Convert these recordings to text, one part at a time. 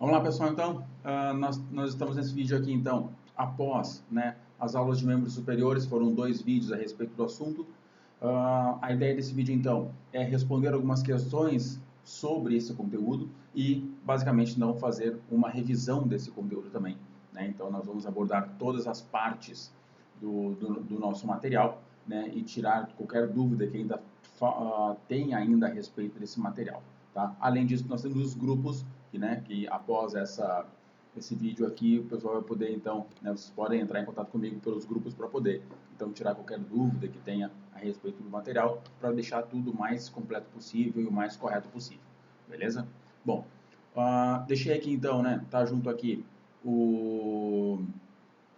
Vamos lá, pessoal, então, nós estamos nesse vídeo aqui, então, após, né, as aulas de membros superiores, foram 2 vídeos a respeito do assunto. A ideia desse vídeo, então, é responder algumas questões sobre esse conteúdo e, basicamente, não fazer uma revisão desse conteúdo também, né? Então, nós vamos abordar todas as partes do nosso material, né, e tirar qualquer dúvida que ainda tenha ainda a respeito desse material, tá? Além disso, nós temos os grupos que após esse vídeo aqui, o pessoal vai poder, então, né, vocês podem entrar em contato comigo pelos grupos para poder, então, tirar qualquer dúvida que tenha a respeito do material, para deixar tudo o mais completo possível e o mais correto possível, beleza? Bom, deixei aqui, então, né, tá junto aqui o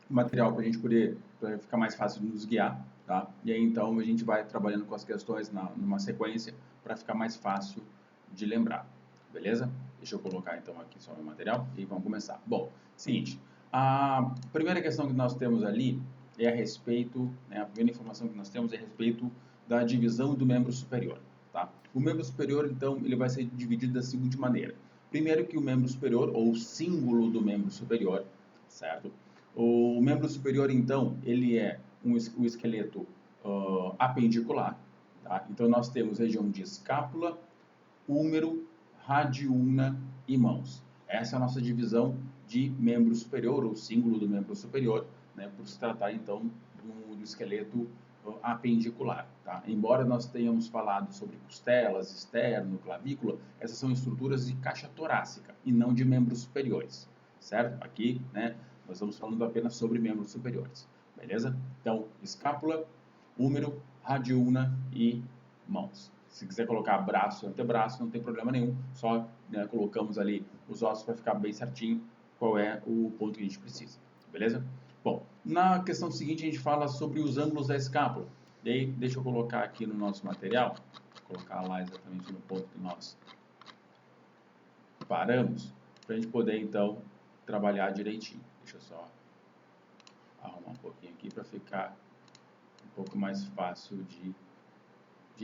material para a gente poder, para ficar mais fácil de nos guiar, tá? E aí, então, a gente vai trabalhando com as questões numa sequência, para ficar mais fácil de lembrar, beleza? Deixa eu colocar então aqui só o meu material e vamos começar. Bom, seguinte, a primeira questão que nós temos ali é a respeito, né, a primeira informação que nós temos é a respeito da divisão do membro superior, tá? O membro superior, então, ele vai ser dividido da seguinte maneira. Primeiro que o membro superior, ou símbolo do membro superior, certo? O membro superior, então, ele é o esqueleto apendicular, tá? Então, nós temos região de escápula, húmero, radiúna e mãos. Essa é a nossa divisão de membro superior, ou símbolo do membro superior, né, por se tratar, então, do esqueleto apendicular. Tá? Embora nós tenhamos falado sobre costelas, externo, clavícula, essas são estruturas de caixa torácica e não de membros superiores, certo? Aqui, né, nós estamos falando apenas sobre membros superiores, beleza? Então, escápula, húmero, radiúna e mãos. Se quiser colocar braço e antebraço, não tem problema nenhum, só, né, colocamos ali os ossos para ficar bem certinho qual é o ponto que a gente precisa, beleza? Bom, na questão seguinte a gente fala sobre os ângulos da escápula. E aí, deixa eu colocar aqui no nosso material, vou colocar lá exatamente no ponto que nós paramos, para a gente poder então trabalhar direitinho. Deixa eu só arrumar um pouquinho aqui para ficar um pouco mais fácil de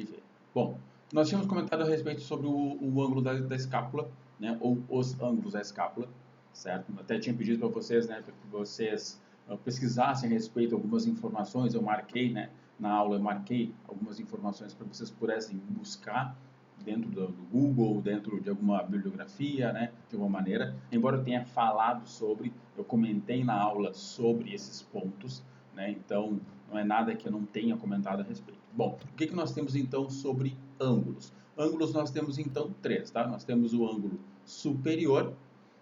ver. Bom, nós tínhamos comentado a respeito sobre o ângulo da escápula, né, ou os ângulos da escápula, certo? Até tinha pedido para vocês, né, para que vocês pesquisassem a respeito de algumas informações. Eu marquei, né, na aula, eu marquei algumas informações para que vocês pudessem buscar dentro do Google, dentro de alguma bibliografia, né, de alguma maneira. Embora eu tenha falado sobre, eu comentei na aula sobre esses pontos, né, então não é nada que eu não tenha comentado a respeito. Bom, o que nós temos então sobre ângulos? Ângulos nós temos então 3, tá? Nós temos o ângulo superior,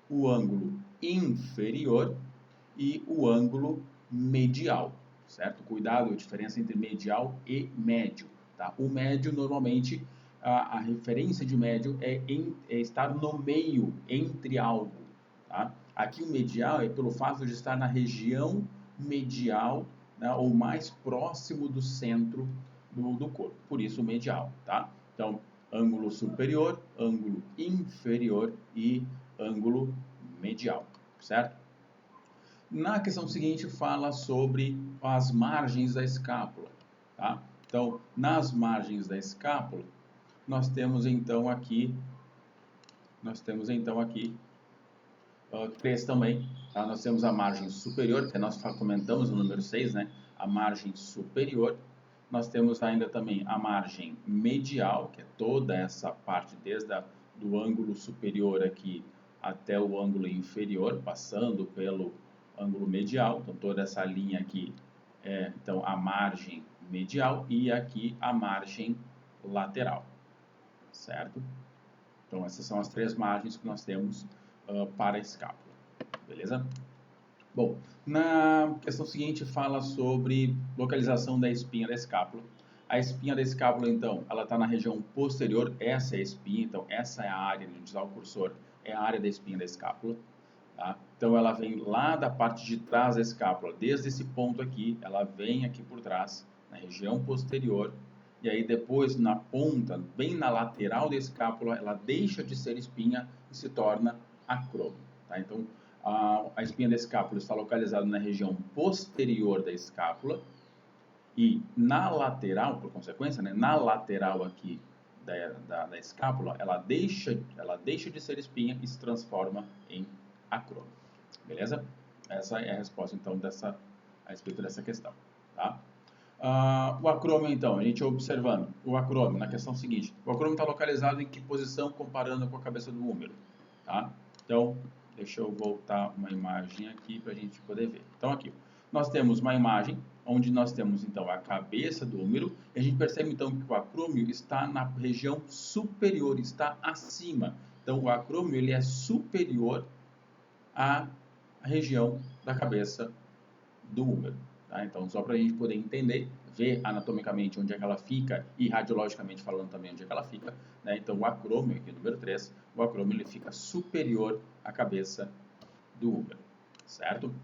o ângulo inferior e o ângulo medial, certo? Cuidado, a diferença entre medial e médio, tá? O médio, normalmente, a referência de médio é estar no meio, entre algo, tá? Aqui o medial é pelo fato de estar na região medial, né, ou mais próximo do centro do corpo, por isso o medial, tá? Então, ângulo superior, ângulo inferior e ângulo medial, certo? Na questão seguinte, fala sobre as margens da escápula, tá? Então, nas margens da escápula, nós temos então aqui três também, tá? Nós temos a margem superior, que nós comentamos no número 6, né? A margem superior. Nós temos ainda também a margem medial, que é toda essa parte do ângulo superior aqui até o ângulo inferior, passando pelo ângulo medial. Então, toda essa linha aqui é, então, a margem medial e aqui a margem lateral, certo? Então, essas são as 3 margens que nós temos para a escápula, beleza? Bom, na questão seguinte fala sobre localização da espinha da escápula. A espinha da escápula, então, ela está na região posterior, essa é a espinha, então essa é a área onde está o cursor, é a área da espinha da escápula. Tá? Então, ela vem lá da parte de trás da escápula, desde esse ponto aqui, ela vem aqui por trás, na região posterior, e aí depois na ponta, bem na lateral da escápula, ela deixa de ser espinha e se torna acromo. Tá? Então, a espinha da escápula está localizada na região posterior da escápula e na lateral, por consequência, né, na lateral aqui da escápula, ela deixa de ser espinha e se transforma em acrômio. Beleza? Essa é a resposta, então, a respeito dessa questão. Tá? O acrômio, então, a gente observando o acrômio na questão seguinte. O acrômio está localizado em que posição comparando com a cabeça do húmero? Tá? Então, deixa eu voltar uma imagem aqui para a gente poder ver. Então, aqui, nós temos uma imagem onde nós temos, então, a cabeça do húmero. E a gente percebe, então, que o acrômio está na região superior, está acima. Então, o acrômio ele é superior à região da cabeça do húmero. Tá? Então, só para a gente poder entender, ver anatomicamente onde é que ela fica e radiologicamente falando também onde é que ela fica. Né? Então, o acrômio, aqui número 3, o acrômio ele fica superior à cabeça do húmero. Certo?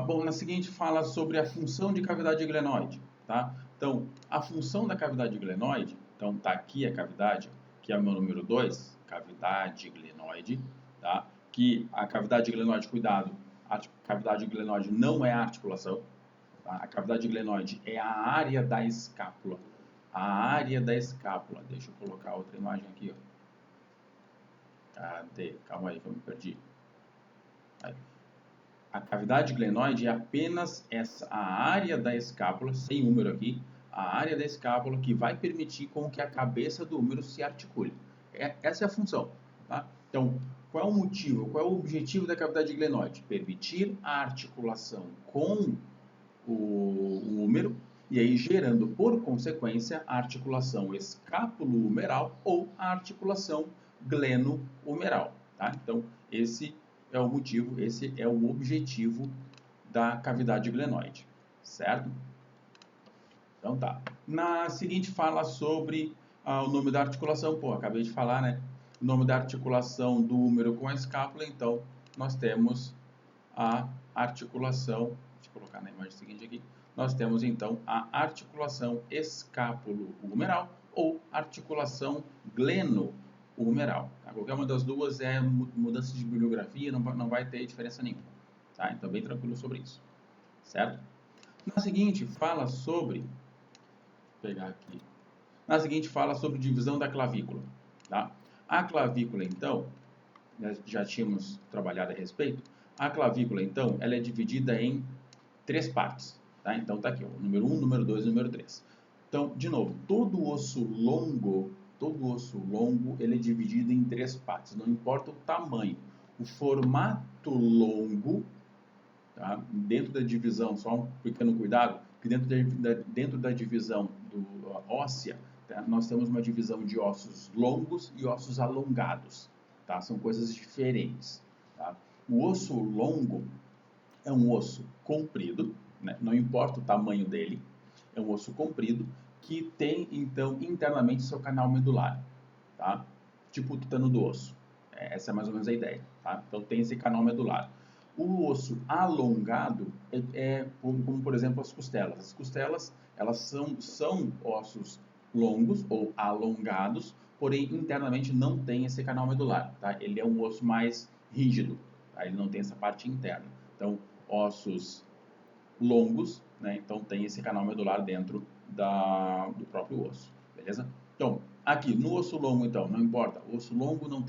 Bom, na seguinte fala sobre a função de cavidade glenoide. Tá? Então, a função da cavidade glenoide, então está aqui a cavidade, que é o meu número 2, cavidade glenoide, tá? Que a cavidade glenoide, cuidado, a cavidade glenoide não é a articulação, tá? A cavidade glenoide é a área da escápula. A área da escápula. Deixa eu colocar outra imagem aqui. Ó. Cadê? Calma aí que eu me perdi. Aí. A cavidade glenoide é apenas a área da escápula, sem húmero aqui, a área da escápula que vai permitir com que a cabeça do húmero se articule. Essa é a função. Tá? Então, qual é o motivo, qual é o objetivo da cavidade glenoide? Permitir a articulação com o húmero e aí gerando, por consequência, a articulação escápulo-humeral ou a articulação gleno-humeral. Tá? Então, esse é o motivo, esse é o objetivo da cavidade glenoide, certo? Então tá. Na seguinte fala sobre o nome da articulação, pô, acabei de falar, né? O nome da articulação do húmero com a escápula, então nós temos a articulação, deixa eu colocar na imagem seguinte aqui, nós temos então a articulação escápulo-humeral ou articulação gleno-humeral. Tá? Qualquer uma das duas é mudança de bibliografia, não vai ter diferença nenhuma. Tá? Então, bem tranquilo sobre isso. Certo? Na seguinte, fala sobre... Vou pegar aqui. Na seguinte, fala sobre divisão da clavícula. Tá? A clavícula, então, já tínhamos trabalhado a respeito. A clavícula, então, ela é dividida em 3 partes. Tá? Então, tá aqui, ó, número 1, número 2 e número 3. Então, de novo, todo osso longo, ele é dividido em 3 partes, não importa o tamanho. O formato longo, tá? Dentro da divisão, só um pequeno cuidado, que dentro da divisão óssea, tá? Nós temos uma divisão de ossos longos e ossos alongados. Tá? São coisas diferentes. Tá? O osso longo é um osso comprido, né? Não importa o tamanho dele, é um osso comprido que tem, então, internamente seu canal medular, tá? Tipo o tutano do osso. Essa é mais ou menos a ideia, tá? Então, tem esse canal medular. O osso alongado como, por exemplo, as costelas. As costelas, elas são ossos longos ou alongados, porém, internamente não tem esse canal medular, tá? Ele é um osso mais rígido, tá? Ele não tem essa parte interna. Então, ossos longos, né? Então tem esse canal medular dentro do próprio osso, beleza? Então, aqui no osso longo, então, não importa, o osso longo não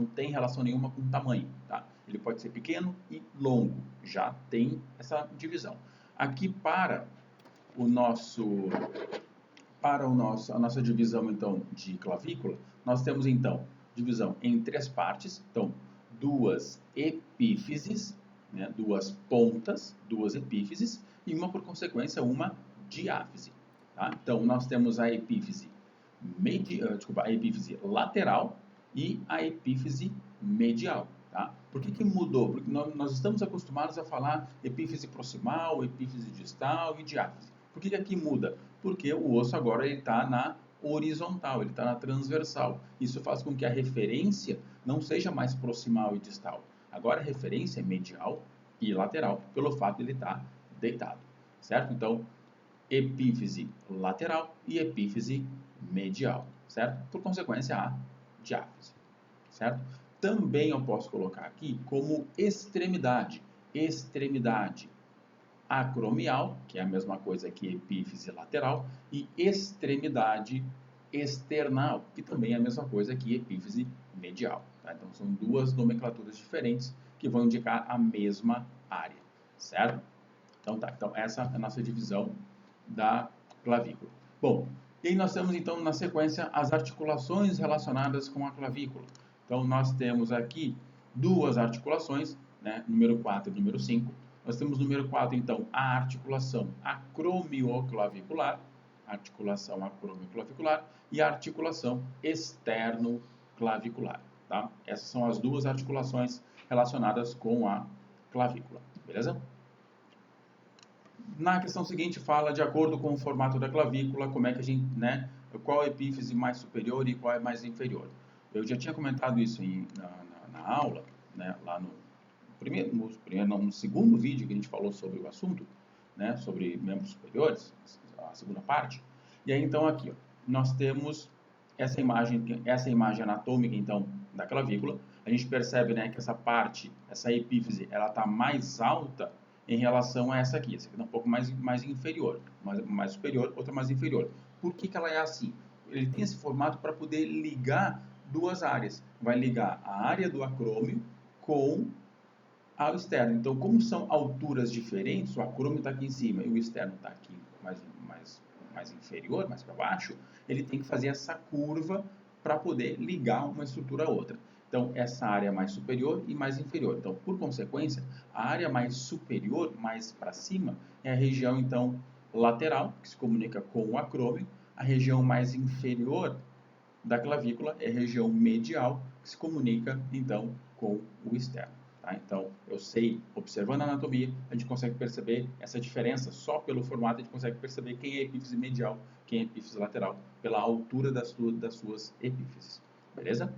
tem relação nenhuma com o tamanho, tá? Ele pode ser pequeno e longo, já tem essa divisão. Aqui para a nossa divisão, então, de clavícula, nós temos, então, divisão em 3 partes, então, 2 epífises, né, 2 pontas, 2 epífises, e uma, por consequência, uma diáfise. Tá? Então, nós temos a epífise, a epífise lateral e a epífise medial. Tá? Por que mudou? Porque nós estamos acostumados a falar epífise proximal, epífise distal e diáfise. Por que aqui muda? Porque o osso agora está na horizontal, ele está na transversal. Isso faz com que a referência não seja mais proximal e distal. Agora a referência é medial e lateral, pelo fato de ele estar deitado. Certo? Então, epífise lateral e epífise medial. Certo? Por consequência, a diáfise. Certo? Também eu posso colocar aqui como extremidade. Extremidade acromial, que é a mesma coisa que epífise lateral, e extremidade external, que também é a mesma coisa que epífise medial. Tá? Então, são duas nomenclaturas diferentes que vão indicar a mesma área, certo? Então, tá. Então, essa é a nossa divisão da clavícula. Bom, e aí nós temos, então, na sequência, as articulações relacionadas com a clavícula. Então, nós temos aqui duas articulações, né? Número 4 e número 5. Nós temos número 4, então, a articulação acromioclavicular, e a articulação externoclavicular, tá? Essas são as duas articulações relacionadas com a clavícula, beleza? Na questão seguinte fala de acordo com o formato da clavícula, como é que a gente, né, qual é a epífise mais superior e qual é mais inferior. Eu já tinha comentado isso na aula, né, lá no segundo vídeo que a gente falou sobre o assunto, né, sobre membros superiores, a segunda parte. E aí então aqui, ó, nós temos essa imagem anatômica então da clavícula. A gente percebe, né, que essa parte, essa epífise, ela está mais alta em relação a essa aqui. Essa aqui está um pouco mais inferior, mais superior, outra mais inferior. Por que ela é assim? Ele tem esse formato para poder ligar duas áreas. Vai ligar a área do acrômio com ao externo. Então, como são alturas diferentes, o acrômio está aqui em cima e o externo está aqui mais inferior, mais para baixo, ele tem que fazer essa curva para poder ligar uma estrutura a outra. Então, essa área mais superior e mais inferior. Então, por consequência, a área mais superior, mais para cima, é a região, então, lateral, que se comunica com o acrômio. A região mais inferior da clavícula é a região medial, que se comunica, então, com o externo. Tá? Então, eu sei, observando a anatomia, a gente consegue perceber essa diferença. Só pelo formato a gente consegue perceber quem é epífise medial, quem é epífise lateral, pela altura das suas epífises. Beleza?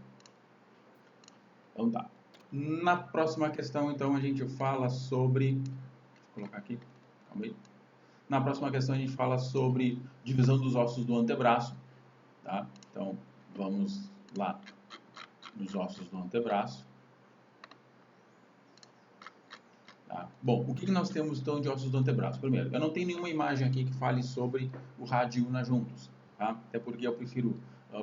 Então tá. Na próxima questão, então, a gente fala sobre... Deixa eu colocar aqui. Calma aí. Na próxima questão, a gente fala sobre divisão dos ossos do antebraço. Tá? Então, vamos lá nos ossos do antebraço. Tá? Bom, o que nós temos, então, de ossos do antebraço? Primeiro, eu não tenho nenhuma imagem aqui que fale sobre o rádio e una juntos. Tá? Até porque eu prefiro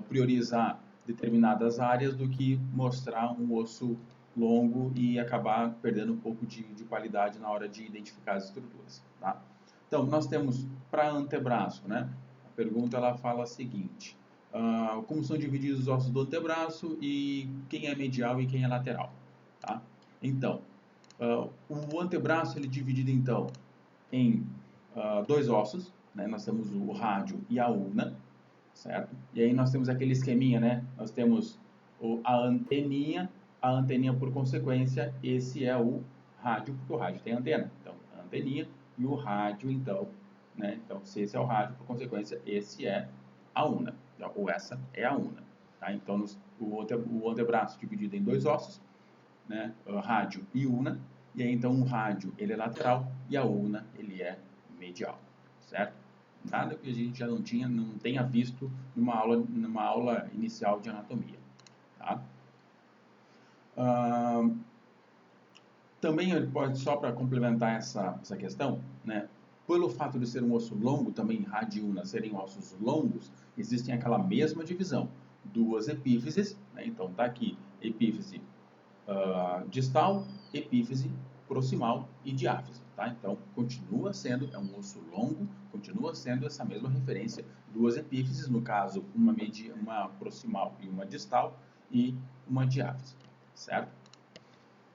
priorizar determinadas áreas do que mostrar um osso longo e acabar perdendo um pouco de qualidade na hora de identificar as estruturas. Tá? Então, nós temos para antebraço, né? A pergunta ela fala a seguinte: como são divididos os ossos do antebraço e quem é medial e quem é lateral? Tá? Então, o antebraço ele é dividido então em dois ossos, né? Nós temos o rádio e a una, certo? E aí nós temos aquele esqueminha, né? Nós temos a anteninha por consequência, esse é o rádio, porque o rádio tem antena. Então, a anteninha e o rádio, então, né? Então, se esse é o rádio, por consequência, esse é a una, ou essa é a una. Tá? Então, o antebraço dividido em dois ossos, né? Rádio e una, e aí então o rádio ele é lateral e a una ele é medial, certo? Nada que a gente já não tenha visto numa aula inicial de anatomia, tá? Também ele pode, só para complementar essa questão, né? Pelo fato de ser um osso longo, também rádio e una serem ossos longos, existem aquela mesma divisão, duas epífises, né? Então tá aqui epífise distal, epífise proximal e diáfise, tá? Então, continua sendo, é um osso longo, continua sendo essa mesma referência, duas epífises, no caso, uma proximal e uma distal, e uma diáfise, certo?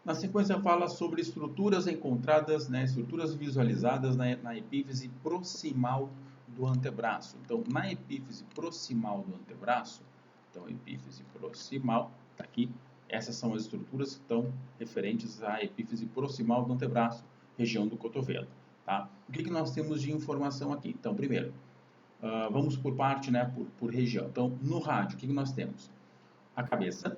Na sequência, fala sobre estruturas encontradas, né, estruturas visualizadas na epífise proximal do antebraço. Então, na epífise proximal do antebraço, então, epífise proximal, está aqui, essas são as estruturas que estão referentes à epífise proximal do antebraço, região do cotovelo. Tá? O que nós temos de informação aqui? Então, primeiro, vamos por parte, né, por região. Então, no rádio, o que nós temos? A cabeça,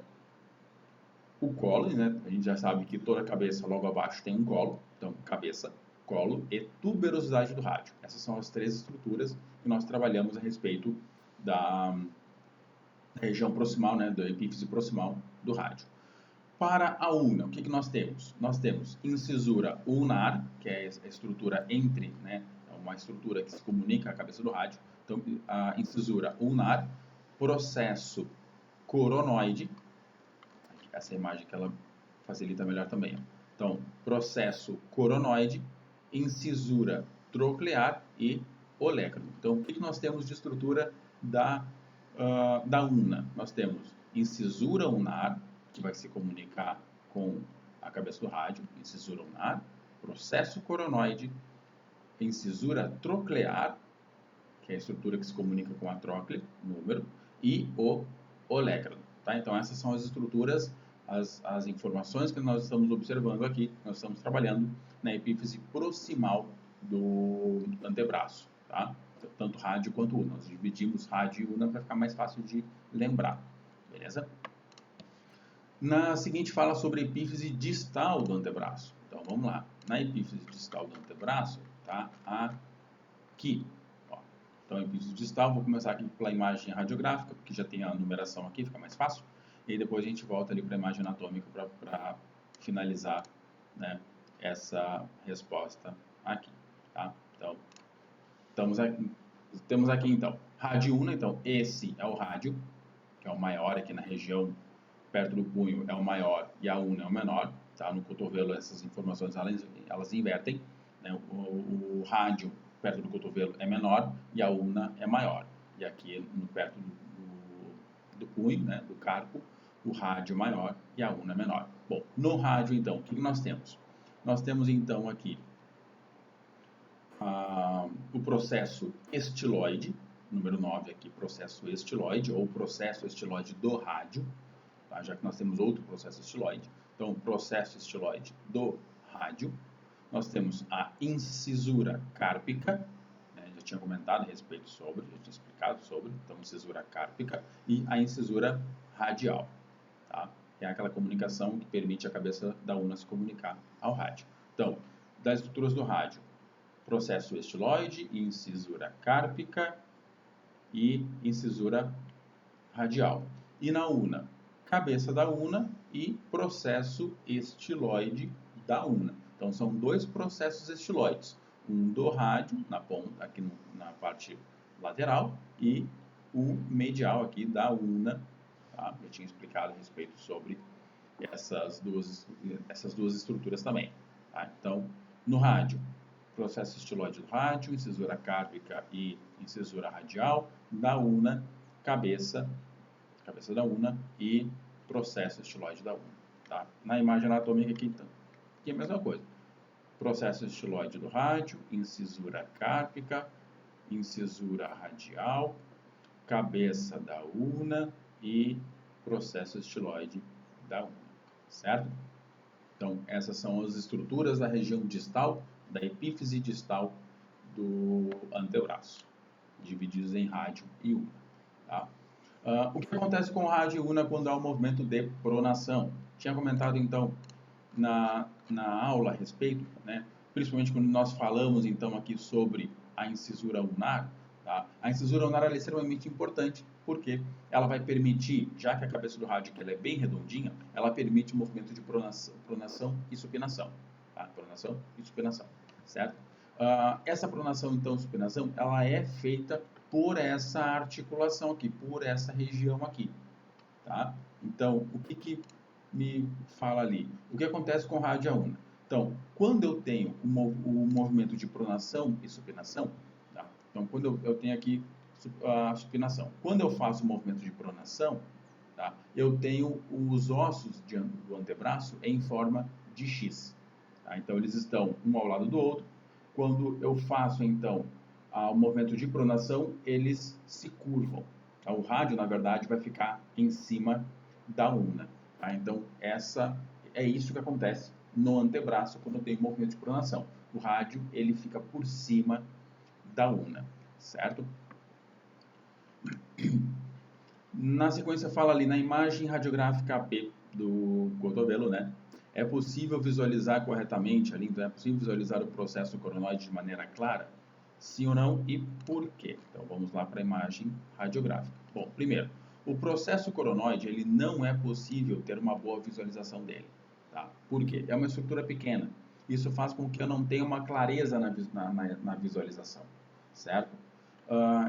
o colo, né? A gente já sabe que toda cabeça logo abaixo tem um colo. Então, cabeça, colo e tuberosidade do rádio. Essas são as três estruturas que nós trabalhamos a respeito da região proximal, né, da epífise proximal do rádio. Para a una, o que nós temos? Nós temos incisura ulnar, que é a estrutura entre, né, uma estrutura que se comunica à cabeça do rádio. Então, a incisura ulnar, processo coronoide. Essa imagem que ela facilita melhor também. Então, processo coronoide, incisura troclear e olecranon. Então, o que nós temos de estrutura da una? Nós temos incisura unar, que vai se comunicar com a cabeça do rádio, incisura unar, processo coronoide, incisura troclear, que é a estrutura que se comunica com a tróclea, número, e o olecranon. Tá? Então, essas são as estruturas, as informações que nós estamos observando aqui, nós estamos trabalhando na epífise proximal do antebraço, tá? Tanto rádio quanto una. Nós dividimos rádio e una para ficar mais fácil de lembrar, beleza? Na seguinte fala sobre a epífise distal do antebraço. Então, vamos lá. Na epífise distal do antebraço, tá aqui. Ó. Então, a epífise distal, vou começar aqui pela imagem radiográfica, porque já tem a numeração aqui, fica mais fácil. E aí depois a gente volta ali para a imagem anatômica para finalizar, né, essa resposta aqui, tá? Então, temos aqui então, rádio una, então esse é o rádio, que é o maior aqui na região perto do punho é o maior e a una é o menor, tá? No cotovelo essas informações elas invertem, né? O rádio perto do cotovelo é menor e a una é maior. E aqui perto do punho, né, do carpo, o rádio maior e a una menor. Bom, no rádio então, o que nós temos? Nós temos então aqui o processo estiloide, número 9 aqui, processo estiloide ou processo estiloide do rádio, tá? Já que nós temos outro processo estiloide. Então, o processo estiloide do rádio. Nós temos a incisura cárpica, né? Já tinha comentado a respeito sobre, já tinha explicado sobre, então, incisura cárpica e a incisura radial, tá? É aquela comunicação que permite a cabeça da una se comunicar ao rádio. Então, das estruturas do rádio, processo estiloide, incisura cárpica e incisura radial. E na una, cabeça da una e processo estiloide da una. Então, são dois processos estiloides. Um do rádio, na ponta, aqui na parte lateral, e o medial aqui da una. Tá? Eu tinha explicado a respeito sobre essas duas estruturas também. Tá? Então, no rádio, processo estiloide do rádio, incisura cárpica e incisura radial, da una, cabeça da una e processo estiloide da una. Tá? Na imagem anatômica aqui, então, aqui é a mesma coisa. Processo estiloide do rádio, incisura cárpica, incisura radial, cabeça da una e processo estiloide da una. Certo? Então, essas são as estruturas da região distal, da epífise distal do antebraço, divididos em rádio e una. Tá? O que acontece com o rádio e una quando há um movimento de pronação? Tinha comentado, então, na aula a respeito, né? Principalmente quando nós falamos, então, aqui sobre a incisura unar. Tá? A incisura unar é extremamente importante, porque ela vai permitir, já que a cabeça do rádio ela é bem redondinha, ela permite o movimento de pronação e supinação. Tá? Pronação e supinação, certo? Essa pronação, então, e supinação, ela é feita por essa articulação aqui, por essa região aqui. Tá? Então, o que me fala ali? O que acontece com o rádio e a una? Então, quando eu tenho o movimento de pronação e supinação, tá? Então, quando eu tenho aqui a supinação, quando eu faço o movimento de pronação, tá? Eu tenho os ossos do antebraço em forma de X. Tá? Então, eles estão um ao lado do outro. Quando eu faço, então, o movimento de pronação, eles se curvam. Tá? O rádio, na verdade, vai ficar em cima da una. Tá? Então, é isso que acontece no antebraço quando eu tenho movimento de pronação. O rádio, ele fica por cima da una, certo? Na sequência, fala ali na imagem radiográfica AP do cotovelo, né? É possível visualizar corretamente ali, então é possível visualizar o processo coronoide de maneira clara? Sim ou não e por quê? Então vamos lá para a imagem radiográfica. Bom, primeiro, o processo coronoide ele não é possível ter uma boa visualização dele. Tá? Por quê? É uma estrutura pequena. Isso faz com que eu não tenha uma clareza na visualização, certo?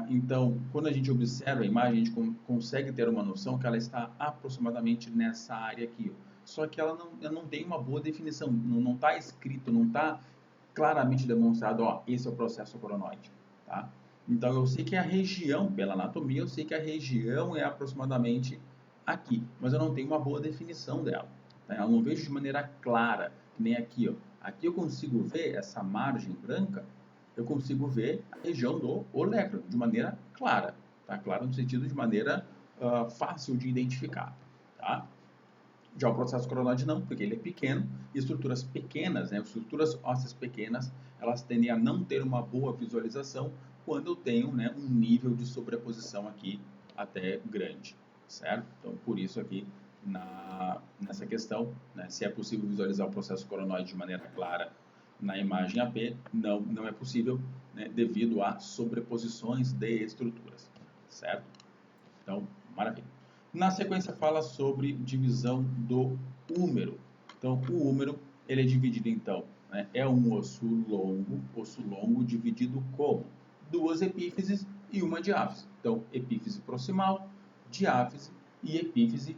Então, quando a gente observa a imagem, a gente consegue ter uma noção que ela está aproximadamente nessa área aqui. Só que ela não tem uma boa definição, não está escrito, não está claramente demonstrado, ó, esse é o processo coronoide. Tá? Então, eu sei que a região, pela anatomia, eu sei que a região é aproximadamente aqui, mas eu não tenho uma boa definição dela. Tá? Eu não vejo de maneira clara, que nem aqui. Ó. Aqui eu consigo ver essa margem branca, eu consigo ver a região do olecranon de maneira clara. Tá? Clara no sentido de maneira fácil de identificar. Tá? Já o processo coronoide não, porque ele é pequeno, e estruturas pequenas, né, estruturas ósseas pequenas, elas tendem a não ter uma boa visualização quando eu tenho, né, um nível de sobreposição aqui até grande, certo? Então, por isso aqui, nessa questão, né, se é possível visualizar o processo coronoide de maneira clara na imagem AP, não é possível, né, devido a sobreposições de estruturas, certo? Então, maravilha. Na sequência fala sobre divisão do húmero. Então, o húmero, ele é dividido então, né, é um osso longo dividido como? Duas epífises e uma diáfise. Então, epífise proximal, diáfise e epífise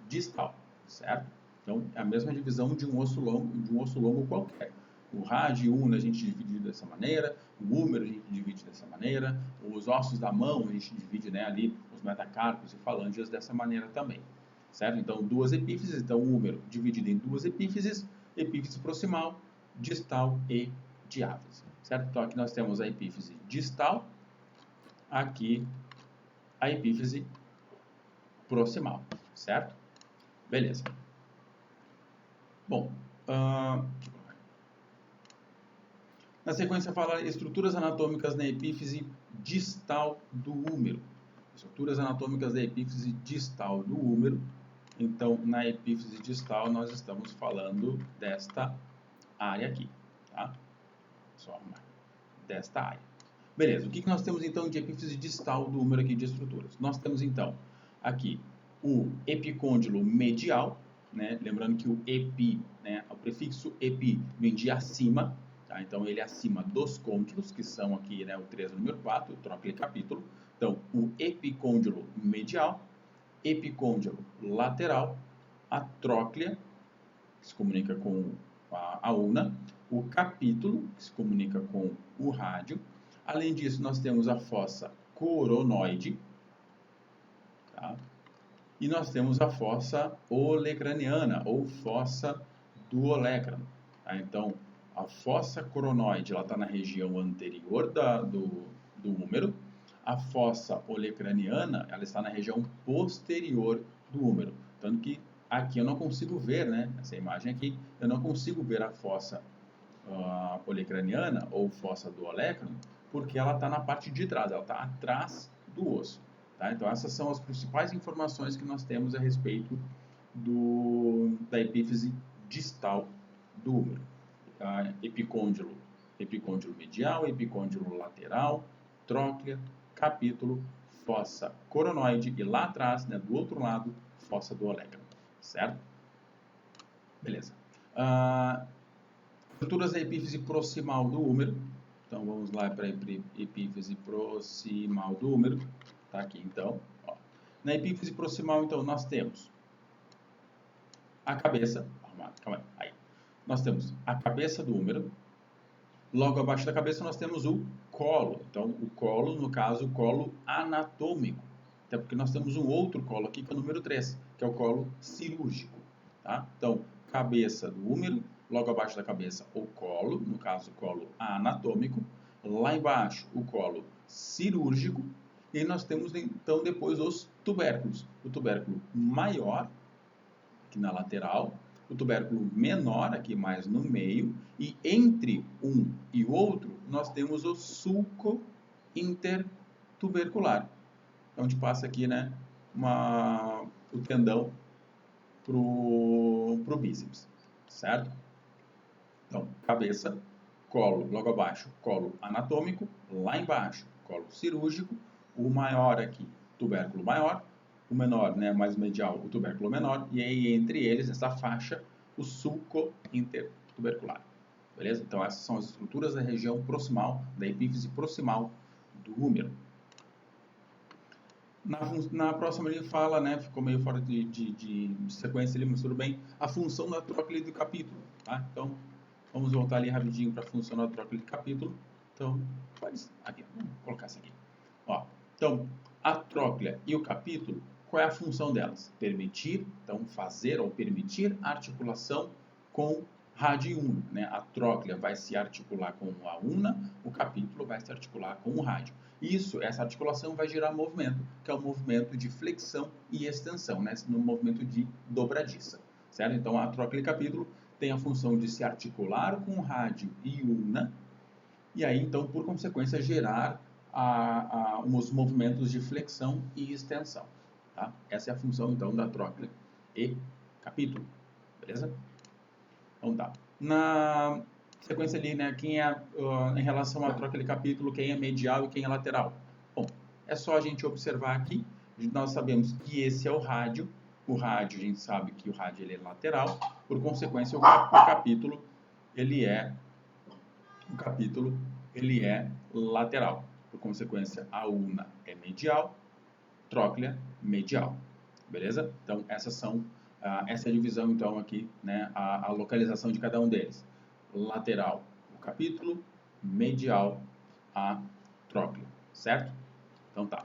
distal, certo? Então, é a mesma divisão de um osso longo qualquer. O rádio e o una a gente divide dessa maneira, o húmero a gente divide dessa maneira, os ossos da mão a gente divide, né, ali os metacarpos e falângeas dessa maneira também, certo? Então, duas epífises, então o húmero dividido em duas epífises, epífise proximal, distal e diáfise, certo? Então, aqui nós temos a epífise distal, aqui a epífise proximal, certo? Beleza. Bom, na sequência fala estruturas anatômicas na epífise distal do húmero. Estruturas anatômicas da epífise distal do húmero. Então, na epífise distal, nós estamos falando desta área aqui, tá? Só arrumar. Desta área. Beleza, o que nós temos então de epífise distal do húmero aqui de estruturas? Nós temos então aqui o epicôndilo medial, né? Lembrando que o epi, né? O prefixo epi vem de acima, tá? Então ele é acima dos côndilos, que são aqui, né, o 3 e o número 4, o trócleo e capítulo. Então, o epicôndilo medial, epicôndilo lateral, a tróclea, que se comunica com a una, o capítulo, que se comunica com o rádio. Além disso, nós temos a fossa coronoide, tá? E nós temos a fossa olecraniana, ou fossa do olecrano. Tá? Então, a fossa coronoide está na região anterior do húmero. A fossa olecraniana ela está na região posterior do húmero. Tanto que aqui eu não consigo ver, né? Essa imagem aqui, eu não consigo ver a fossa olecraniana ou fossa do olecrano, porque ela está na parte de trás, ela está atrás do osso. Tá? Então, essas são as principais informações que nós temos a respeito da epífise distal do húmero. Epicôndilo medial, epicôndilo lateral, tróclea, capítulo, fossa coronoide e lá atrás, né, do outro lado, fossa do olecrano. Certo? Beleza. Estruturas da epífise proximal do húmero. Então, vamos lá para a epífise proximal do húmero. Tá aqui, então. Ó. Na epífise proximal, então, nós temos a cabeça. Calma aí. Nós temos a cabeça do húmero. Logo abaixo da cabeça, nós temos o colo. Então, o colo, no caso, o colo anatômico. Até porque nós temos um outro colo aqui, que é o número 3, que é o colo cirúrgico. Tá? Então, cabeça do húmero. Logo abaixo da cabeça, o colo, no caso, o colo anatômico. Lá embaixo, o colo cirúrgico. E nós temos, então, depois os tubérculos. O tubérculo maior, aqui na lateral. O tubérculo menor, aqui mais no meio. E entre um e o outro, nós temos o sulco intertubercular. Onde passa aqui, né, o tendão pro bíceps. Certo? Então, cabeça, colo, logo abaixo, colo anatômico, lá embaixo, colo cirúrgico, o maior aqui, tubérculo maior, o menor, né, mais medial, o tubérculo menor, e aí entre eles, essa faixa, o sulco intertubercular. Beleza? Então, essas são as estruturas da região proximal, da epífise proximal do húmero. Na próxima ele fala, né, ficou meio fora de sequência ali, mas tudo bem, a função da tróclide do capítulo, tá? Então, vamos voltar ali rapidinho para a função da tróclide do capítulo. Então, aqui, vamos colocar isso aqui. Ó, então, a tróclea e o capítulo, qual é a função delas? Permitir, então, fazer ou permitir a articulação com rádio e una, né? A tróclea vai se articular com a una, o capítulo vai se articular com o rádio. Essa articulação vai gerar movimento, que é o movimento de flexão e extensão, né? No movimento de dobradiça, certo? Então, a tróclea e capítulo tem a função de se articular com rádio e una, e aí, então, por consequência, gerar os movimentos de flexão e extensão, tá? Essa é a função, então, da tróclea e capítulo, beleza? Então, tá. Na sequência ali, né, quem é, em relação à tróclea e capítulo, quem é medial e quem é lateral? Bom, é só a gente observar aqui, nós sabemos que esse é o rádio, a gente sabe que o rádio ele é lateral, por consequência, o capítulo, ele é lateral. Por consequência, a una é medial, tróclea medial, beleza? Então, essa é a divisão, então, aqui, né, a localização de cada um deles. Lateral, o capítulo, medial, a tróclea, certo? Então, tá.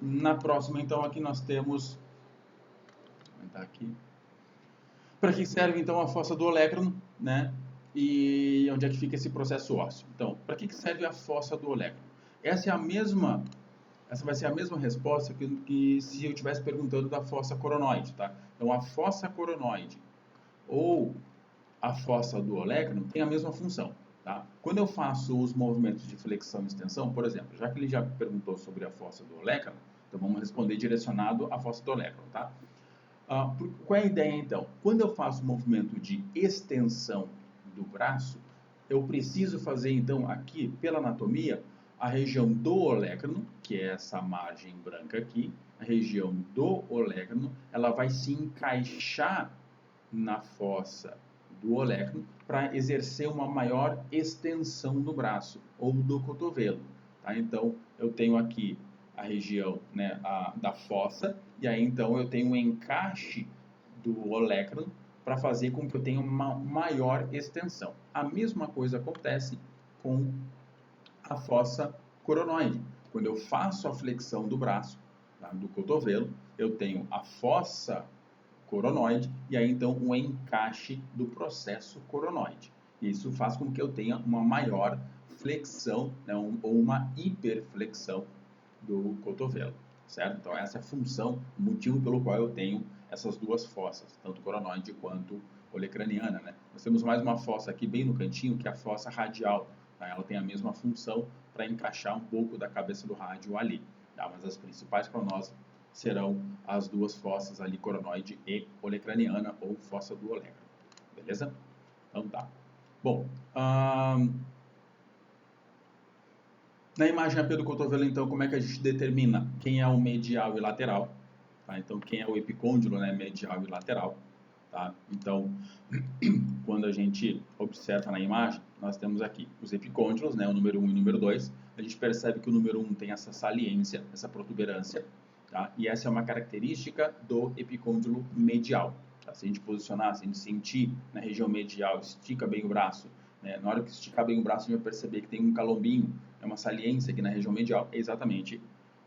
Na próxima, então, aqui nós temos... Vou aumentar aqui. Para que serve, então, a fossa do olecrano, né? E onde é que fica esse processo ósseo? Então, para que serve a fossa do olecrano? Essa vai ser a mesma resposta que se eu estivesse perguntando da fossa coronoide, tá? Então, a fossa coronoide ou a fossa do olecrano tem a mesma função, tá? Quando eu faço os movimentos de flexão e extensão, por exemplo, já que ele já perguntou sobre a fossa do olecrano, então vamos responder direcionado à fossa do olecrano, tá? Qual é a ideia, então? Quando eu faço o movimento de extensão do braço, eu preciso fazer, então, aqui, pela anatomia, a região do olecrano, que é essa margem branca aqui, a região do olecrano, ela vai se encaixar na fossa do olecrano para exercer uma maior extensão do braço ou do cotovelo, tá? Então, eu tenho aqui a região, né, da fossa, e aí então eu tenho um encaixe do olecrano para fazer com que eu tenha uma maior extensão. A mesma coisa acontece com a fossa coronoide. Quando eu faço a flexão do braço, tá, do cotovelo, eu tenho a fossa coronoide e aí então um encaixe do processo coronoide. Isso faz com que eu tenha uma maior flexão, né, ou uma hiperflexão do cotovelo, certo? Então essa é a função, o motivo pelo qual eu tenho essas duas fossas, tanto coronoide quanto olecraniana, né? Nós temos mais uma fossa aqui bem no cantinho, que é a fossa radial, tá? Ela tem a mesma função para encaixar um pouco da cabeça do rádio ali, tá? Mas as principais para nós serão as duas fossas ali, coronoide e olecraniana, ou fossa do olecrano, beleza? Então tá. Bom, na imagem AP do cotovelo, então, como é que a gente determina quem é o medial e lateral? Tá? Então, quem é o epicôndilo, né, medial e lateral. Tá? Então, quando a gente observa na imagem, nós temos aqui os epicôndilos, né, o número 1 e o número 2. A gente percebe que o número 1 tem essa saliência, essa protuberância. Tá? E essa é uma característica do epicôndilo medial. Tá? Se a gente posicionar, se a gente sentir na região medial, estica bem o braço, né? Na hora que esticar bem o braço, a gente vai perceber que tem um calombinho, é uma saliência aqui na região medial, é exatamente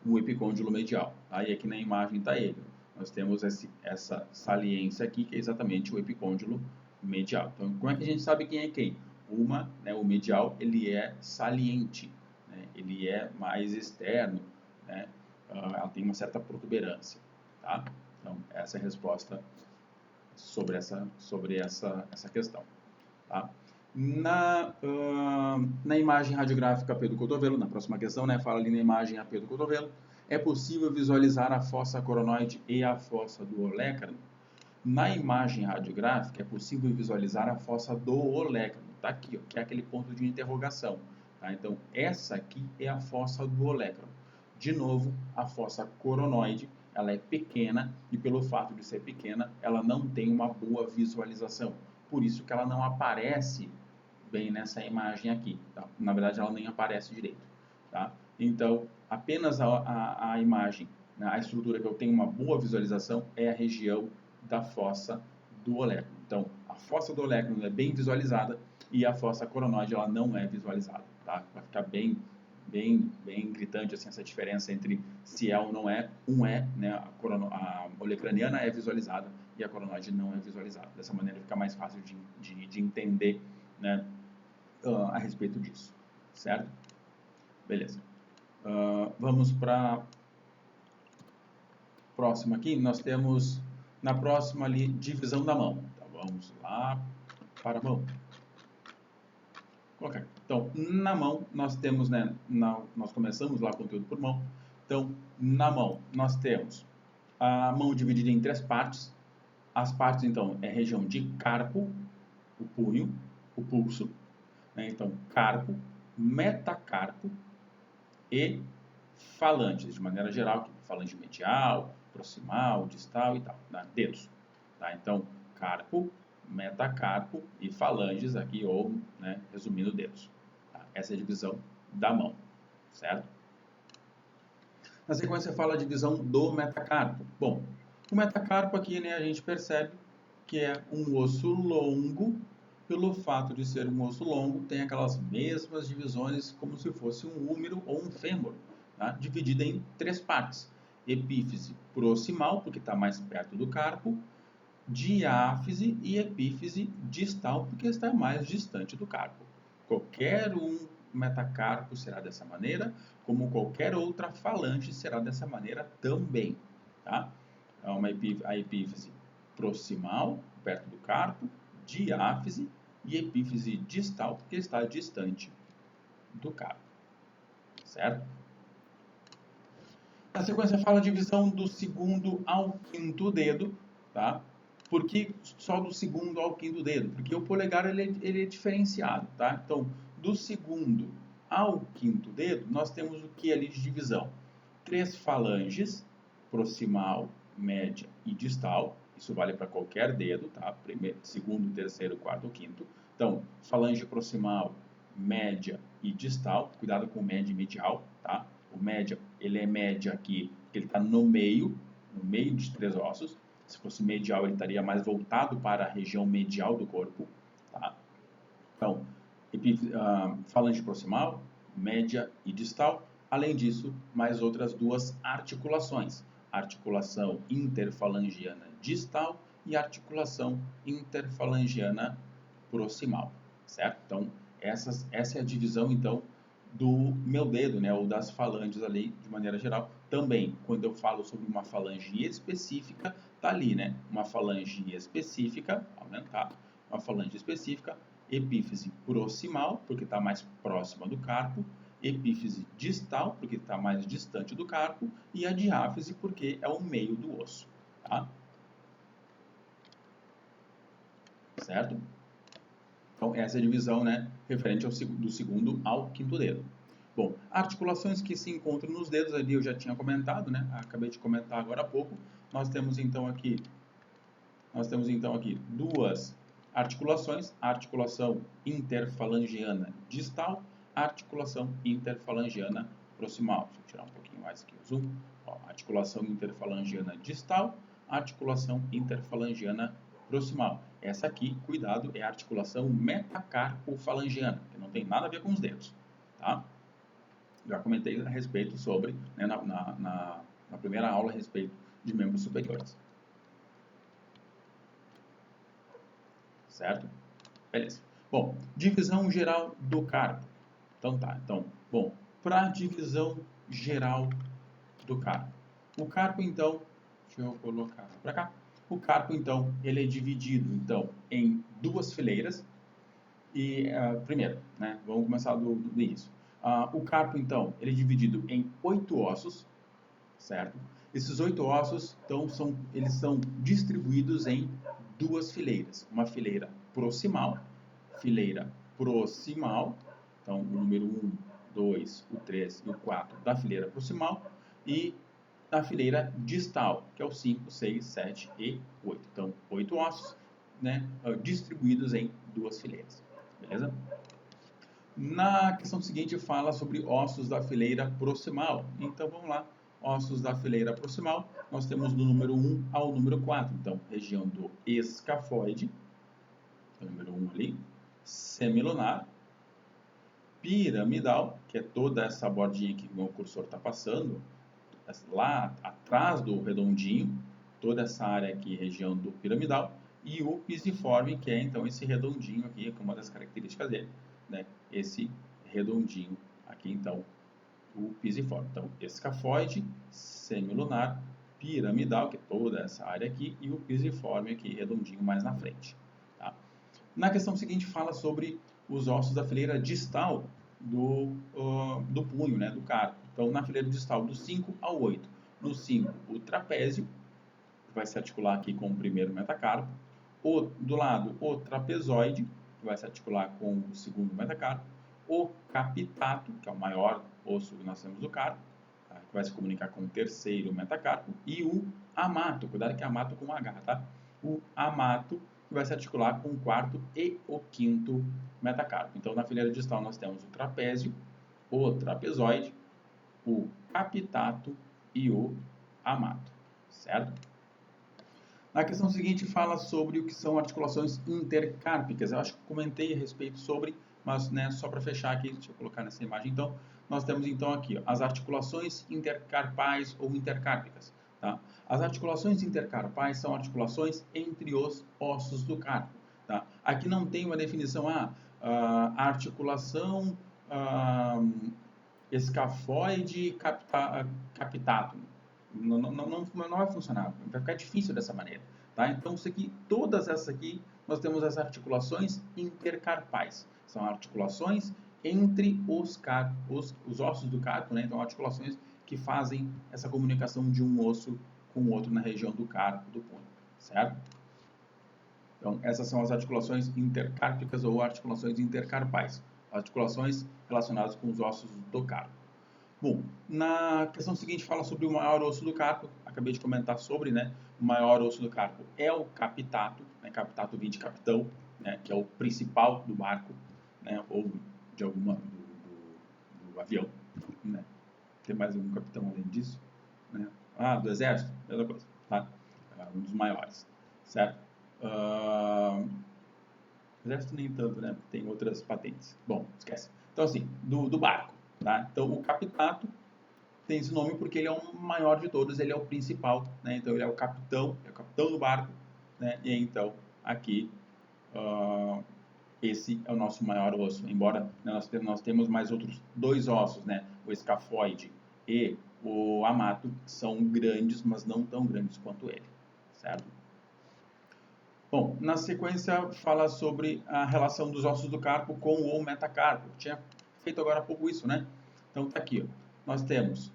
o epicôndilo medial. Tá? E aqui na imagem está ele. Nós temos essa saliência aqui, que é exatamente o epicôndilo medial. Então, como é que a gente sabe quem é quem? Né, o medial, ele é saliente, né? Ele é mais externo, né? Ela tem uma certa protuberância. Tá? Então, essa é a resposta sobre essa questão. Tá? Na imagem radiográfica AP do cotovelo, na próxima questão, né, fala ali na imagem AP do cotovelo, é possível visualizar a fossa coronoide e a fossa do olecrano? Na imagem radiográfica, é possível visualizar a fossa do olecrano. Está aqui, ó, que é aquele ponto de interrogação. Tá? Então, essa aqui é a fossa do olecrano. De novo, a fossa coronoide, ela é pequena e pelo fato de ser pequena, ela não tem uma boa visualização. Por isso que ela não aparece vem nessa imagem aqui. Tá? Na verdade, ela nem aparece direito. Tá? Então, apenas a imagem, né, a estrutura que eu tenho uma boa visualização é a região da fossa do olecno. Então, a fossa do olecno é bem visualizada e a fossa coronoide ela não é visualizada. Tá? Vai ficar bem gritante assim, essa diferença entre se é ou não é. Né, a olecraniana é visualizada e a coronoide não é visualizada. Dessa maneira fica mais fácil de entender, né, a respeito disso, certo? Beleza. Vamos para a próxima aqui. Nós temos na próxima ali divisão da mão. Então, vamos lá para a mão. Okay. Então, na mão, nós temos, né, nós começamos lá o conteúdo por mão. Então, na mão, nós temos a mão dividida em 3 partes. As partes, então, é a região de carpo, o punho, o pulso. Né? Então, carpo, metacarpo e falanges, de maneira geral, falange medial, proximal, distal e tal, né? Dedos. Tá? Então, carpo, metacarpo e falanges aqui, ou, né, resumindo, dedos. Tá? Essa é a divisão da mão, certo? Na sequência, fala a divisão do metacarpo. Bom, o metacarpo aqui, né, a gente percebe que é um osso longo. Pelo fato de ser um osso longo, tem aquelas mesmas divisões como se fosse um húmero ou um fêmur, tá? Dividida em 3 partes. Epífise proximal, porque está mais perto do carpo, diáfise e epífise distal, porque está mais distante do carpo. Qualquer um metacarpo será dessa maneira, como qualquer outra falange será dessa maneira também. Tá? A epífise proximal, perto do carpo, diáfise e epífise distal, porque está distante do carpo. Certo? Na sequência fala a divisão do segundo ao quinto dedo, tá? Por que só do segundo ao quinto dedo? Porque o polegar ele é diferenciado, tá? Então, do segundo ao quinto dedo, nós temos o que ali de divisão? 3 falanges, proximal, média e distal. Isso vale para qualquer dedo, tá? Primeiro, segundo, terceiro, quarto, quinto. Então, falange proximal, média e distal. Cuidado com o média e medial, tá? O média, ele é média aqui, porque ele está no meio de 3 ossos. Se fosse medial, ele estaria mais voltado para a região medial do corpo, tá? Então, falange proximal, média e distal. Além disso, mais outras 2 articulações. Articulação interfalangiana distal e articulação interfalangiana proximal, certo? Então, essa é a divisão, então, do meu dedo, né, ou das falanges ali, de maneira geral. Também, quando eu falo sobre uma falange específica, tá ali, né, uma falange específica, aumentar, uma falange específica, epífise proximal, porque está mais próxima do carpo, epífise distal, porque está mais distante do carpo, e a diáfise, porque é o meio do osso, tá? Certo? Então, essa é a divisão, né, referente do segundo ao quinto dedo. Bom, articulações que se encontram nos dedos, ali eu já tinha comentado, né, acabei de comentar agora há pouco. Nós temos então aqui 2 articulações, a articulação interfalangiana distal, a articulação interfalangiana proximal. Deixa eu tirar um pouquinho mais aqui o zoom. Ó, articulação interfalangiana distal, articulação interfalangiana proximal. Essa aqui, cuidado, é a articulação metacarpofalangiana, que não tem nada a ver com os dedos, tá? Já comentei a respeito sobre, né, na primeira aula, a respeito de membros superiores. Certo? Beleza. Bom, divisão geral do carpo. Então tá, bom, para divisão geral do carpo. O carpo, então, deixa eu colocar para cá. O carpo, então, ele é dividido, então, em 2 fileiras. E, primeiro, né, vamos começar do início. O carpo, então, ele é dividido em 8 ossos, certo? Esses 8 ossos, então, eles são distribuídos em 2 fileiras. Uma fileira proximal, então, o número 1, 2, o 3 e o 4 da fileira proximal, e a fileira distal, que é o 5, 6, 7 e 8. Então, 8 ossos, né, distribuídos em 2 fileiras. beleza? Na questão seguinte fala sobre ossos da fileira proximal. Então vamos lá, ossos da fileira proximal, nós temos do número 1 ao número 4. Então, região do escafoide, o número 1 ali, semilunar, piramidal, que é toda essa bordinha que o meu cursor está passando, lá atrás do redondinho, toda essa área aqui, região do piramidal, e o pisiforme, que é então esse redondinho aqui, que é uma das características dele, né? Esse redondinho aqui, então, o pisiforme. Então, escafoide, semilunar, piramidal, que é toda essa área aqui, e o pisiforme aqui, redondinho mais na frente. Tá? Na questão seguinte, fala sobre os ossos da fileira distal do punho, né, do carpo. Então, na fileira distal, do 5 ao 8. No 5, o trapézio, que vai se articular aqui com o primeiro metacarpo. Do lado, o trapezoide, que vai se articular com o segundo metacarpo. O capitato, que é o maior osso que nós temos do carpo, tá, que vai se comunicar com o terceiro metacarpo. E o amato, cuidado que é amato com H, tá? O amato, que vai se articular com o quarto e o quinto metacarpo. Então, na fileira distal, nós temos o trapézio, o trapezoide, o capitato e o amato, certo? Na questão seguinte, fala sobre o que são articulações intercárpicas. Eu acho que comentei a respeito sobre, mas né, só para fechar aqui, deixa eu colocar nessa imagem então. Nós temos então aqui ó, as articulações intercarpais ou intercárpicas. Tá? As articulações intercarpais são articulações entre os ossos do carpo. Tá? Aqui não tem uma definição, a articulação escafoide capitato. Não vai funcionar, vai ficar difícil dessa maneira. Tá? Então, isso aqui, todas essas aqui, nós temos as articulações intercarpais. São articulações entre os ossos do carpo, né? Então, articulações que fazem essa comunicação de um osso com o outro na região do carpo, do punho, certo? Então, essas são as articulações intercárpicas ou articulações intercarpais. Articulações relacionadas com os ossos do carpo. Bom, na questão seguinte fala sobre o maior osso do carpo. Acabei de comentar sobre, né? O maior osso do carpo é o capitato, né? Capitato vem de capitão, né? Que é o principal do barco, né? Ou de alguma do avião, né? Tem mais algum capitão além disso, né? Do exército, mesma coisa, tá? Um dos maiores, certo? Exército nem tanto, né? Tem outras patentes. Bom, esquece. Então, assim, do barco, tá? Então, o capitato tem esse nome porque ele é o maior de todos, ele é o principal, né? Então, ele é o capitão do barco, né? E então, aqui, esse é o nosso maior osso. Embora nós temos mais outros dois ossos, né? O escafoide e o amato, são grandes, mas não tão grandes quanto ele, certo? Bom, na sequência fala sobre a relação dos ossos do carpo com o metacarpo. Tinha feito agora há pouco isso, né? Então tá aqui, ó. Nós temos,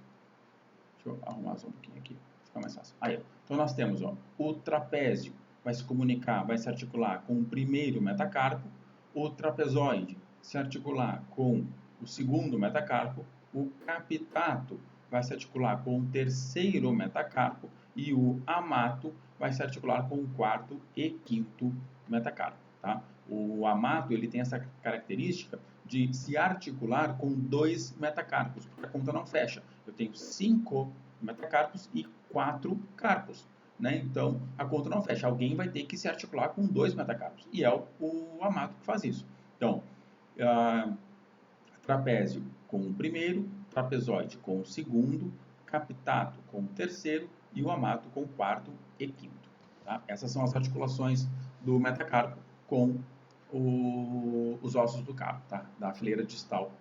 deixa eu arrumar só um pouquinho aqui, fica mais fácil. Aí, ó. Então nós temos, ó, o trapézio vai se comunicar, vai se articular com o primeiro metacarpo, o trapezoide se articular com o segundo metacarpo, o capitato vai se articular com o terceiro metacarpo e o amato vai se articular com o quarto e quinto metacarpo. Tá? O amato ele tem essa característica de se articular com 2 metacarpos, porque a conta não fecha. Eu tenho 5 metacarpos e 4 carpos. Né? Então, a conta não fecha. Alguém vai ter que se articular com 2 metacarpos. E é o amato que faz isso. Então, trapézio com o primeiro, trapezoide com o segundo, capitato com o terceiro e o amato com o quarto e quinto. Tá? Essas são as articulações do metacarpo com os ossos do carpo, tá? Da fileira distal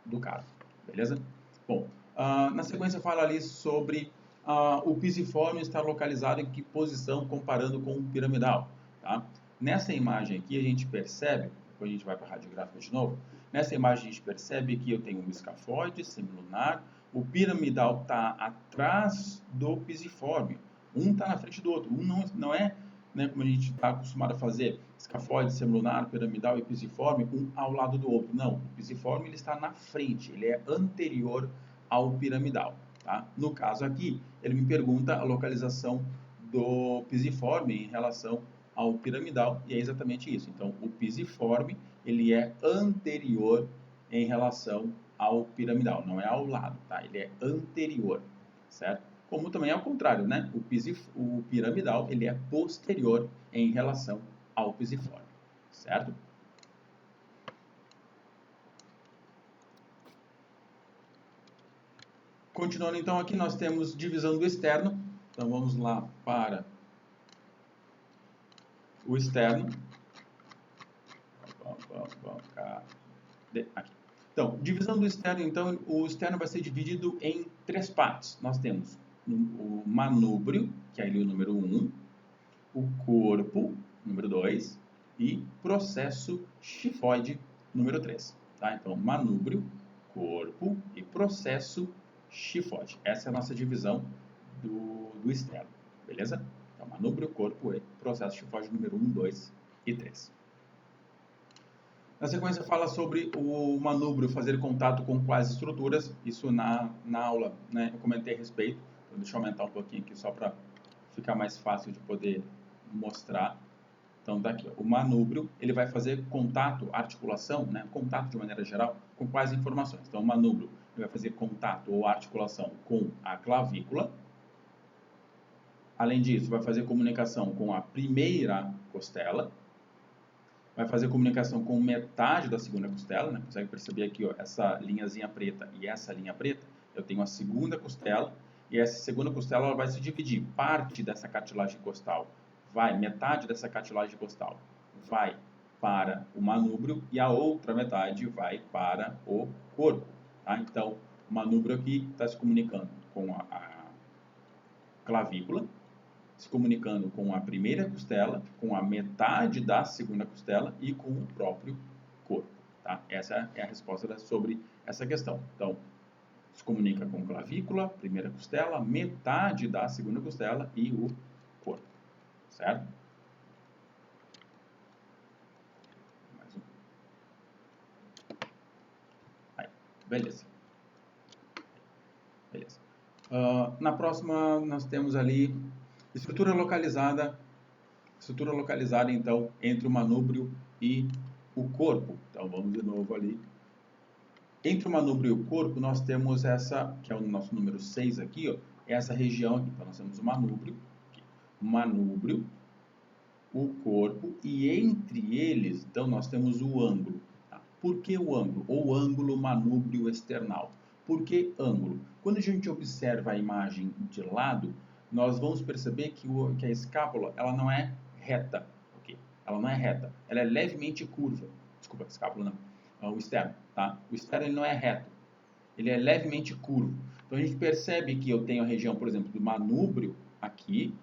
do carpo, beleza? Bom, na sequência fala ali sobre o pisiforme estar localizado em que posição comparando com o piramidal, tá? Nessa imagem aqui a gente percebe, depois a gente vai para a radiográfica de novo, nessa imagem a gente percebe que eu tenho um escafoide semilunar, o piramidal está atrás do pisiforme, um está na frente do outro, um não é, né, como a gente está acostumado a fazer, escafoide, semilunar, piramidal e pisiforme, um ao lado do outro. Não, o pisiforme ele está na frente, ele é anterior ao piramidal. Tá? No caso aqui, ele me pergunta a localização do pisiforme em relação ao piramidal, e é exatamente isso. Então, o pisiforme, ele é anterior em relação ao piramidal, não é ao lado, tá? Ele é anterior, certo? Como também é o contrário, né? O piramidal, ele é posterior em relação ao pisiforme, certo? Continuando então aqui, nós temos divisão do externo. Então vamos lá para o externo. Aqui. Então, divisão do externo, então, o externo vai ser dividido em 3 partes. Nós temos o manúbrio, que é ali o número 1, o corpo, número 2, e processo xifoide, número 3. Tá? Então, manúbrio, corpo e processo xifoide. Essa é a nossa divisão do externo, beleza? Então, manúbrio, corpo e processo xifoide, número 1, 2 e 3. Na sequência fala sobre o manúbrio fazer contato com quais estruturas, isso na aula, né, eu comentei a respeito, então deixa eu aumentar um pouquinho aqui só para ficar mais fácil de poder mostrar. Então daqui, ó, o manúbrio, ele vai fazer contato, articulação, né, contato de maneira geral, com quais informações? Então o manúbrio ele vai fazer contato ou articulação com a clavícula, além disso vai fazer comunicação com a primeira costela, vai fazer comunicação com metade da segunda costela, né? Consegue perceber aqui, ó, essa linhazinha preta e essa linha preta? Eu tenho a segunda costela e essa segunda costela ela vai se dividir. Parte dessa cartilagem costal metade dessa cartilagem costal vai para o manúbrio e a outra metade vai para o corpo. Tá? Então, o manúbrio aqui está se comunicando com a clavícula, se comunicando com a primeira costela, com a metade da segunda costela e com o próprio corpo. Tá? Essa é a resposta sobre essa questão. Então, se comunica com clavícula, primeira costela, metade da segunda costela e o corpo. Certo? Mais um. Aí, beleza. Beleza. Na próxima, nós temos ali estrutura localizada, então, entre o manúbrio e o corpo. Então, vamos de novo ali. Entre o manúbrio e o corpo, nós temos essa, que é o nosso número 6 aqui, ó, essa região aqui. Então, nós temos o manúbrio, o corpo, e entre eles, então, nós temos o ângulo. Tá? Por que o ângulo? Ou ângulo manúbrio external. Por que ângulo? Quando a gente observa a imagem de lado, nós vamos perceber que a escápula ela não é reta. Okay? Ela não é reta. Ela é levemente curva. Desculpa, escápula não. O externo. Tá? O externo ele não é reto. Ele é levemente curvo. Então a gente percebe que eu tenho a região, por exemplo, do manúbrio aqui,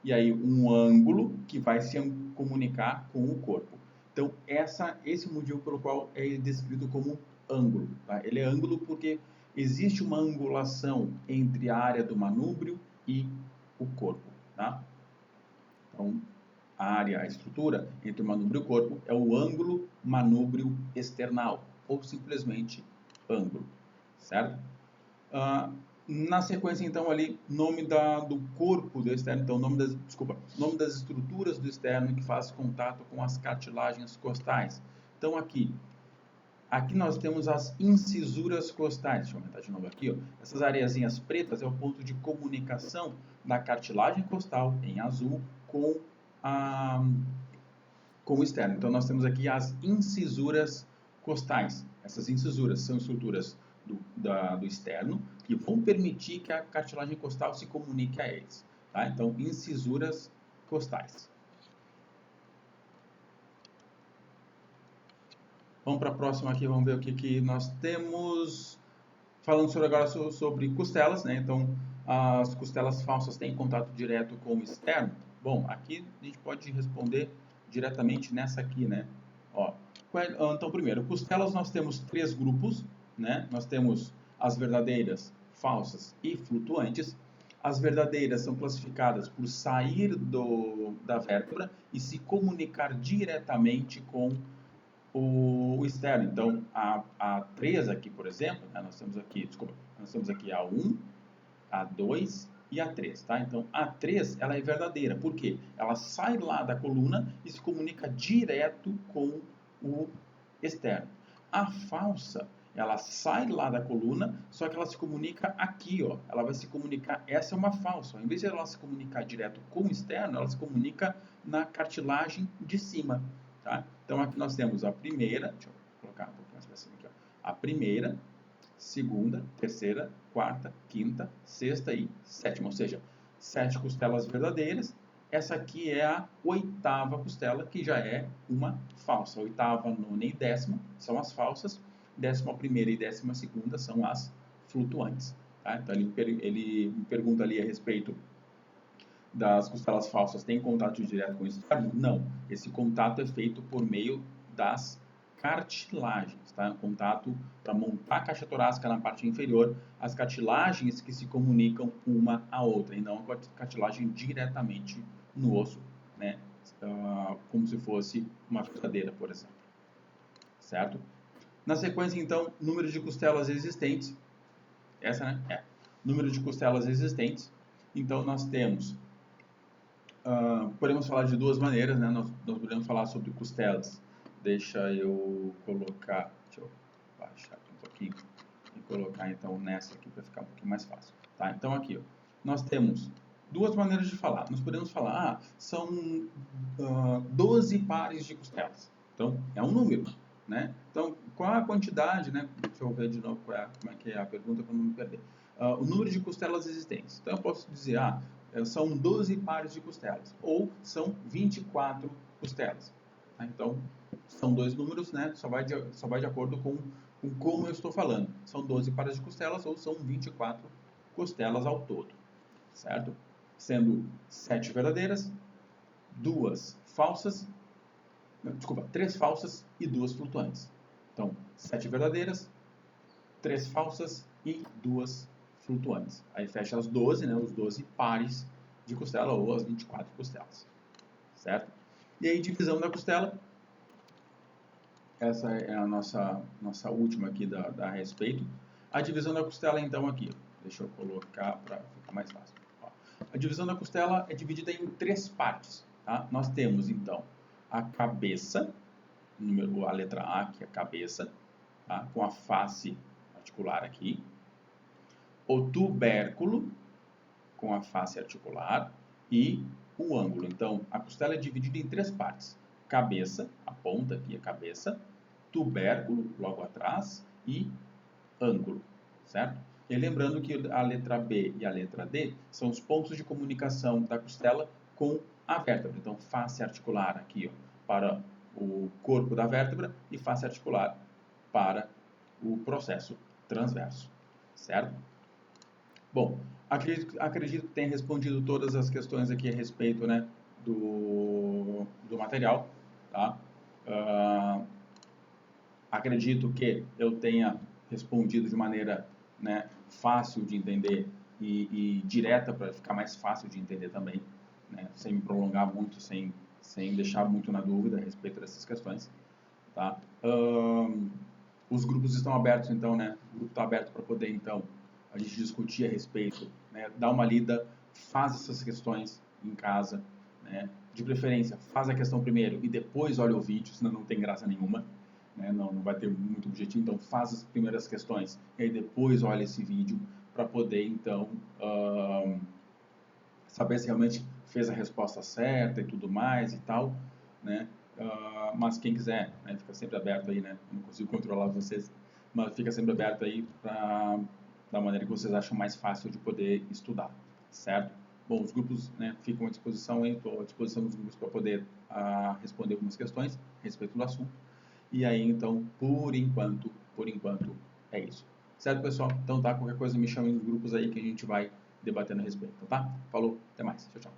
e aí um ângulo que vai se comunicar com o corpo. Então esse é o motivo pelo qual é descrito como ângulo. Tá? Ele é ângulo porque existe uma angulação entre a área do manúbrio e o corpo. Tá? Então, a estrutura entre o manúbrio e o corpo é o ângulo manúbrio external, ou simplesmente ângulo, certo? Na sequência, então, ali, nome do corpo do externo, então, nome das estruturas do externo que faz contato com as cartilagens costais. Então, aqui nós temos as incisuras costais. Deixa eu aumentar de novo aqui, ó. Essas areazinhas pretas é o ponto de comunicação da cartilagem costal, em azul, com o externo. Então, nós temos aqui as incisuras costais. Essas incisuras são estruturas do externo que vão permitir que a cartilagem costal se comunique a eles. Tá? Então, incisuras costais. Vamos para a próxima aqui, vamos ver o que nós temos. Falando agora sobre costelas, né? Então, as costelas falsas têm contato direto com o externo. Bom, aqui a gente pode responder diretamente nessa aqui, né? Ó, então, primeiro, costelas nós temos 3 grupos, né? Nós temos as verdadeiras, falsas e flutuantes. As verdadeiras são classificadas por sair da vértebra e se comunicar diretamente com o externo. Então, a 3 aqui, por exemplo, né, nós temos aqui a 1, a 2 e A3, tá? Então, A3, ela é verdadeira. Por quê? Ela sai lá da coluna e se comunica direto com o externo. A falsa, ela sai lá da coluna, só que ela se comunica aqui, ó. Ela vai se comunicar, essa é uma falsa. Em vez de ela se comunicar direto com o externo, ela se comunica na cartilagem de cima, tá? Então, aqui nós temos a primeira, deixa eu colocar um pouquinho mais para cima aqui, ó. A primeira, segunda, terceira, quarta, quinta, sexta e sétima, ou seja, 7 costelas verdadeiras. Essa aqui é a 8ª costela, que já é uma falsa. A 8ª, 9ª e 10ª são as falsas, 11ª e 12ª são as flutuantes. Tá? Então ele me pergunta ali a respeito das costelas falsas, tem contato direto com o externo? Não. Esse contato é feito por meio das cartilagens, tá? Contato para montar a caixa torácica na parte inferior, as cartilagens que se comunicam uma à outra, e não a cartilagem diretamente no osso, né? Como se fosse uma furadeira, por exemplo. Certo? Na sequência, então, número de costelas existentes. Essa, né? É. Número de costelas existentes. Então, nós temos... podemos falar de duas maneiras, né? Nós podemos falar sobre costelas. Deixa eu colocar... Deixa eu baixar aqui um pouquinho e colocar, então, nessa aqui para ficar um pouquinho mais fácil. Tá? Então, aqui, ó, nós temos duas maneiras de falar. Nós podemos falar, são 12 pares de costelas. Então, é um número, né? Então, qual a quantidade, né? Deixa eu ver de novo como é que é a pergunta para não me perder. O número de costelas existentes. Então, eu posso dizer, são 12 pares de costelas, ou são 24 costelas. Tá? Então, são dois números, né? Só vai de acordo com como eu estou falando. São 12 pares de costelas, ou são 24 costelas ao todo, certo? Sendo 7 verdadeiras, 3 falsas e 2 flutuantes. Então, 7 verdadeiras, 3 falsas e 2 flutuantes. Aí fecha as 12, né, os 12 pares de costela ou as 24 costelas. Certo? E aí, divisão da costela. Essa é a nossa última aqui a respeito. A divisão da costela, então, aqui. Deixa eu colocar para ficar mais fácil. A divisão da costela é dividida em 3 partes. Tá? Nós temos, então, a cabeça, a letra A, que é a cabeça, tá? Com a face articular aqui. O tubérculo, com a face articular, e o ângulo. Então, a costela é dividida em 3 partes. Cabeça, a ponta aqui é a cabeça, tubérculo, logo atrás, e ângulo, certo? E lembrando que a letra B e a letra D são os pontos de comunicação da costela com a vértebra. Então, face articular aqui, ó, para o corpo da vértebra e face articular para o processo transverso, certo? Bom, acredito que tenha respondido todas as questões aqui a respeito, né, do material, tá? Acredito que eu tenha respondido de maneira, né, fácil de entender e direta para ficar mais fácil de entender também, né, sem me prolongar muito, sem deixar muito na dúvida a respeito dessas questões, tá? Os grupos estão abertos, então, né? O grupo está aberto para poder, então, a gente discutir a respeito, né? Dar uma lida, faz essas questões em casa, né? De preferência, faz a questão primeiro e depois olha o vídeo, senão não tem graça nenhuma, né? Não vai ter muito objetivo. Então, faz as primeiras questões e aí depois olha esse vídeo para poder, então, saber se realmente fez a resposta certa e tudo mais e tal, né? Mas quem quiser, né, fica sempre aberto aí, né? Eu não consigo controlar vocês, mas fica sempre aberto aí da maneira que vocês acham mais fácil de poder estudar, certo? Bom, os grupos, né, ficam à disposição aí, estou à disposição dos grupos para poder responder algumas questões a respeito do assunto. E aí, então, por enquanto, é isso. Certo, pessoal? Então tá, qualquer coisa me chame nos grupos aí que a gente vai debatendo a respeito, tá? Falou, até mais. Tchau, tchau.